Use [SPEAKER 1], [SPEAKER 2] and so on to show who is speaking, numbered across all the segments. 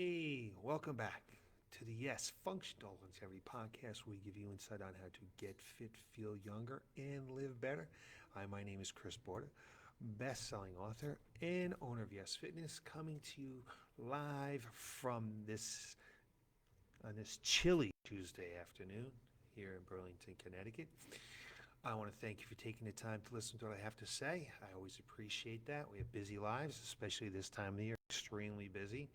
[SPEAKER 1] Hey, welcome back to the Y.E.S Functional Longevity Podcast, where we give you insight on how to get fit, feel younger, and live better. Hi, my name is Chris Border, best-selling author and owner of Y.E.S Fitness, coming to you live from this chilly Tuesday afternoon here in Burlington, Connecticut. I want to thank you for taking the time to listen to what I have to say. I always appreciate that. We have busy lives, especially this time of the year, extremely busy.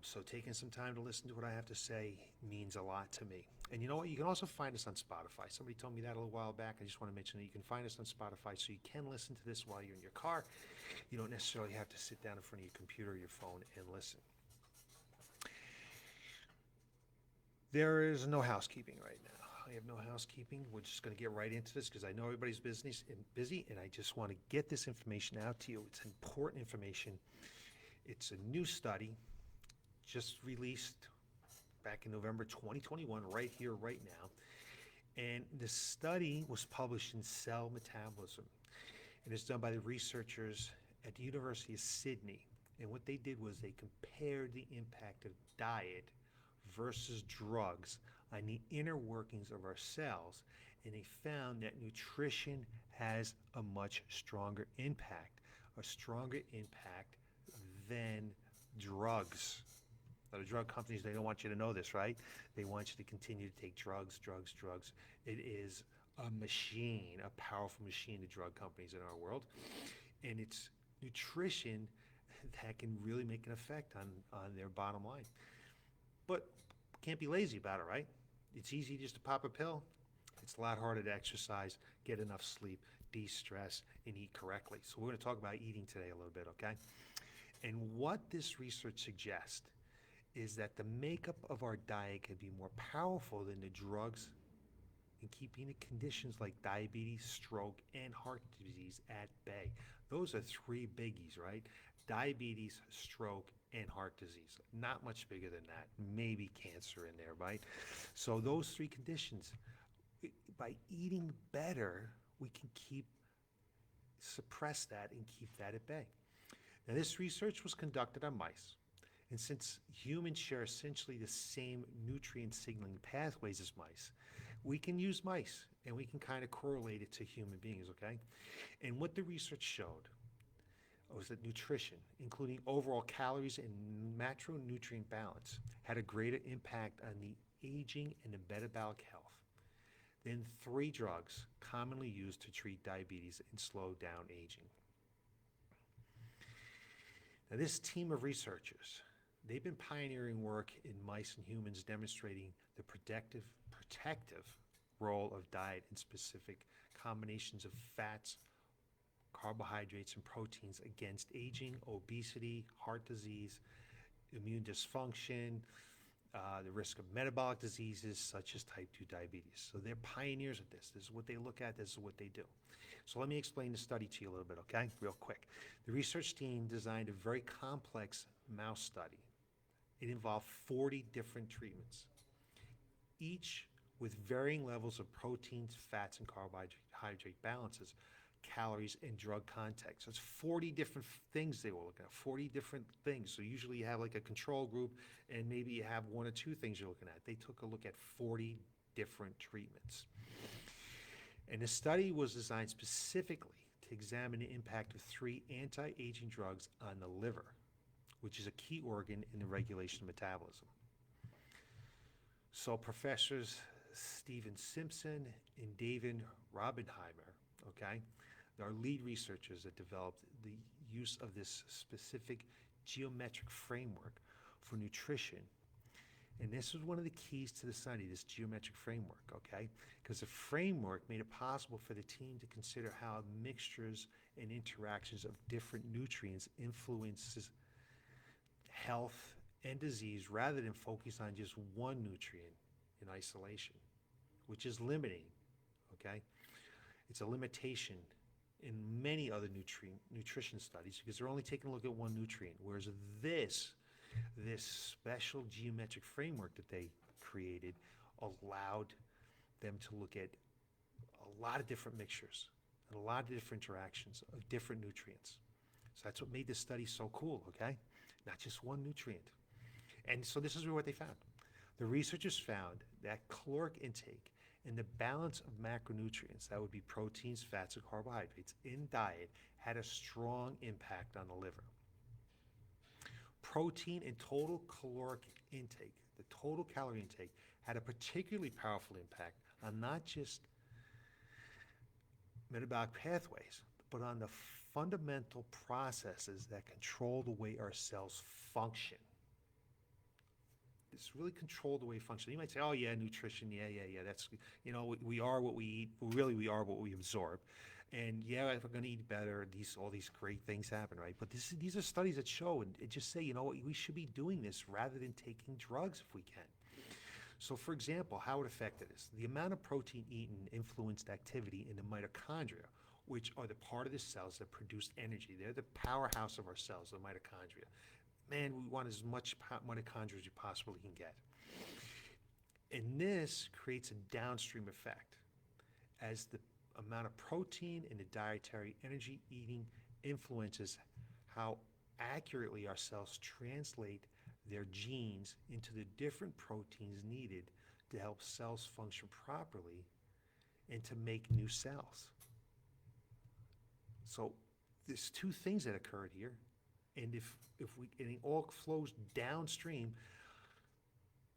[SPEAKER 1] So taking some time to listen to what I have to say means a lot to me. And you know what? You can also find us on Spotify. Somebody told me that a little while back. I just want to mention that you can find us on Spotify, so you can listen to this while you're in your car. You don't necessarily have to sit down in front of your computer or your phone and listen. There is no housekeeping right now. I have no housekeeping. We're just going to get right into this because I know everybody's busy, and I just want to get this information out to you. It's important information. It's a new study just released back in November 2021, right here, right now. And the study was published in Cell Metabolism. And it's done by the researchers at the University of Sydney. And what they did was they compared the impact of diet versus drugs on the inner workings of our cells. And they found that nutrition has a much stronger impact than drugs. Now, the drug companies, they don't want you to know this, right? They want you to continue to take drugs. It is a machine, a powerful machine, the drug companies in our world. And it's nutrition that can really make an effect on their bottom line. But can't be lazy about it, right? It's easy just to pop a pill. It's a lot harder to exercise, get enough sleep, de-stress, and eat correctly. So we're going to talk about eating today a little bit, okay? And what this research suggests is that the makeup of our diet can be more powerful than the drugs in keeping the conditions like diabetes, stroke, and heart disease at bay. Those are three biggies, right? Diabetes, stroke, and heart disease. Not much bigger than that. Maybe cancer in there, right? So those three conditions, by eating better, we can suppress that and keep that at bay. Now, this research was conducted on mice. And since humans share essentially the same nutrient signaling pathways as mice, we can use mice and we can kind of correlate it to human beings, okay? And what the research showed was that nutrition, including overall calories and macronutrient balance, had a greater impact on the aging and the metabolic health than three drugs commonly used to treat diabetes and slow down aging. Now, this team of researchers, they've been pioneering work in mice and humans demonstrating the protective role of diet in specific combinations of fats, carbohydrates, and proteins against aging, obesity, heart disease, immune dysfunction, the risk of metabolic diseases such as type 2 diabetes. So they're pioneers of this. This is what they look at. This is what they do. So let me explain the study to you a little bit, okay? Real quick. The research team designed a very complex mouse study. It involved 40 different treatments, each with varying levels of proteins, fats, and carbohydrate balances, calories, and drug content. So it's 40 different things they were looking at, 40 different things. So usually you have like a control group and maybe you have one or two things you're looking at. They took a look at 40 different treatments. And the study was designed specifically to examine the impact of three anti-aging drugs on the liver, which is a key organ in the regulation of metabolism. So professors Stephen Simpson and David Robbenheimer, okay, are lead researchers that developed the use of this specific geometric framework for nutrition. And this was one of the keys to the study, this geometric framework, okay? Because the framework made it possible for the team to consider how mixtures and interactions of different nutrients influences health and disease rather than focus on just one nutrient in isolation, which is limiting, okay? It's a limitation in many other nutrition studies because they're only taking a look at one nutrient, whereas this special geometric framework that they created allowed them to look at a lot of different mixtures and a lot of different interactions of different nutrients. So that's what made this study so cool, okay? Not just one nutrient. And so this is what they found. The researchers found that caloric intake and the balance of macronutrients, that would be proteins, fats, and carbohydrates, in diet had a strong impact on the liver. Protein and total caloric intake, the total calorie intake, had a particularly powerful impact on not just metabolic pathways, but on the fundamental processes that control the way our cells function. It's really control the way we function. You might say, oh yeah, nutrition, yeah. That's, we are what we eat. Well, really, we are what we absorb. And yeah, if we're going to eat better, all these great things happen, right? But these are studies that show and just say, we should be doing this rather than taking drugs if we can. So for example, how it affected us. The amount of protein eaten influenced activity in the mitochondria, which are the part of the cells that produce energy. They're the powerhouse of our cells, the mitochondria. Man, we want as much mitochondria as you possibly can get. And this creates a downstream effect as the amount of protein in the dietary energy eating influences how accurately our cells translate their genes into the different proteins needed to help cells function properly and to make new cells. So there's two things that occurred here. And if it all flows downstream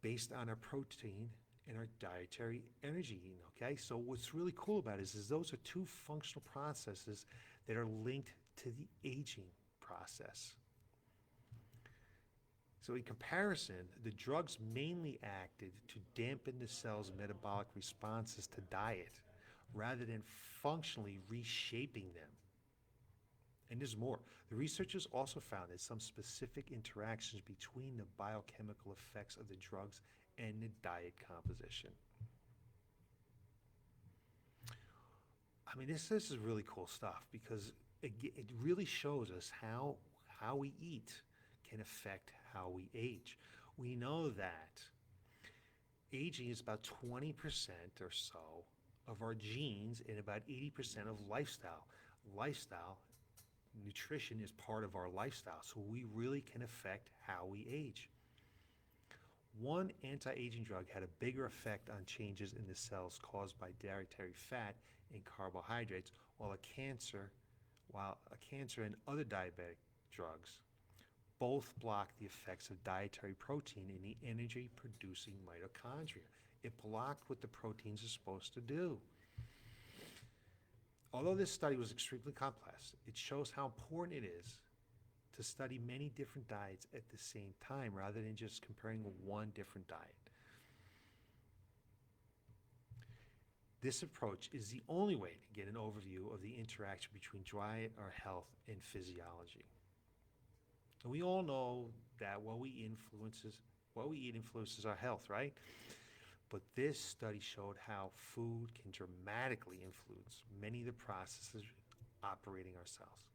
[SPEAKER 1] based on our protein and our dietary energy eating, okay? So what's really cool about it is those are two functional processes that are linked to the aging process. So in comparison, the drugs mainly acted to dampen the cell's metabolic responses to diet rather than functionally reshaping them. And there's more. The researchers also found that some specific interactions between the biochemical effects of the drugs and the diet composition. I mean, this is really cool stuff because it really shows us how we eat can affect how we age. We know that aging is about 20% or so of our genes and about 80% of lifestyle. Nutrition is part of our lifestyle, so we really can affect how we age. One anti-aging drug had a bigger effect on changes in the cells caused by dietary fat and carbohydrates, while a cancer and other diabetic drugs both block the effects of dietary protein in the energy-producing mitochondria. It blocked what the proteins are supposed to do. Although this study was extremely complex, it shows how important it is to study many different diets at the same time rather than just comparing one different diet. This approach is the only way to get an overview of the interaction between diet, our health, and physiology. And we all know that what we eat influences our health, right? But this study showed how food can dramatically influence many of the processes operating our cells.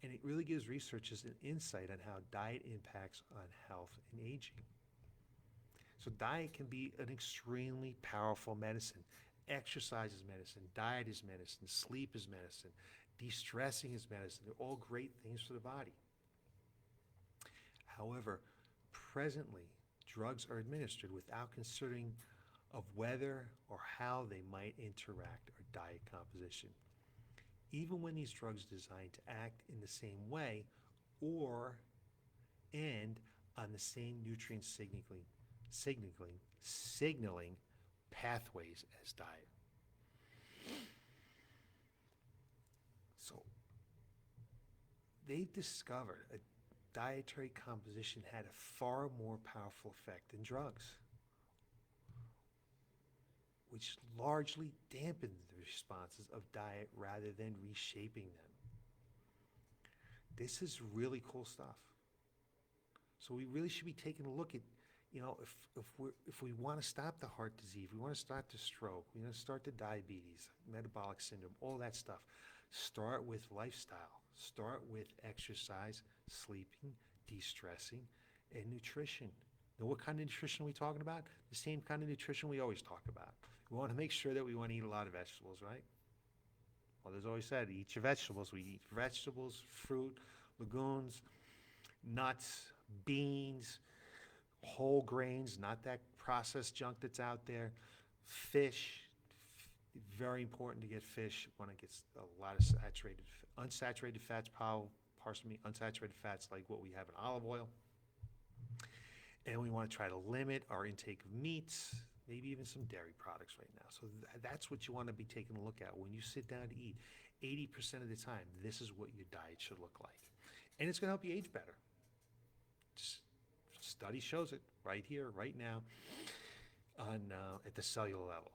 [SPEAKER 1] And it really gives researchers an insight on how diet impacts on health and aging. So diet can be an extremely powerful medicine. Exercise is medicine, diet is medicine, sleep is medicine, de-stressing is medicine. They're all great things for the body. However, presently, drugs are administered without considering of whether or how they might interact our diet composition. Even when these drugs are designed to act in the same way and on the same nutrient signaling pathways as diet. So they discovered a dietary composition had a far more powerful effect than drugs, which largely dampened the responses of diet rather than reshaping them. This is really cool stuff. So we really should be taking a look at, if we want to stop the heart disease, we want to start the stroke, we want to start the diabetes, metabolic syndrome, all that stuff. Start with lifestyle. Start with exercise, sleeping, de-stressing, and nutrition. Now, what kind of nutrition are we talking about? The same kind of nutrition we always talk about. We want to make sure that we want to eat a lot of vegetables, right? Well, there's always said, eat your vegetables. We eat vegetables, fruit, legumes, nuts, beans, whole grains, not that processed junk that's out there, fish. Very important to get fish when it gets a lot of unsaturated fats, unsaturated fats like what we have in olive oil. And we want to try to limit our intake of meats, maybe even some dairy products right now. So that's what you want to be taking a look at when you sit down to eat. 80% of the time, this is what your diet should look like. And it's going to help you age better. Study shows it right here, right now, at the cellular level.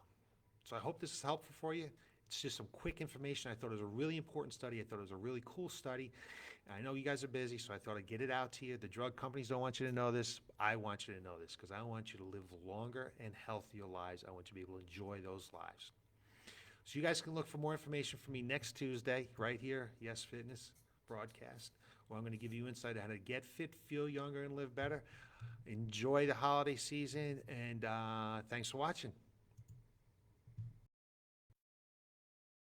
[SPEAKER 1] So I hope this is helpful for you. It's just some quick information. I thought it was a really important study. I thought it was a really cool study. I know you guys are busy, so I thought I'd get it out to you. The drug companies don't want you to know this. I want you to know this because I want you to live longer and healthier lives. I want you to be able to enjoy those lives. So you guys can look for more information from me next Tuesday right here, Y.E.S Fitness broadcast, where I'm going to give you insight on how to get fit, feel younger, and live better. Enjoy the holiday season, and thanks for watching.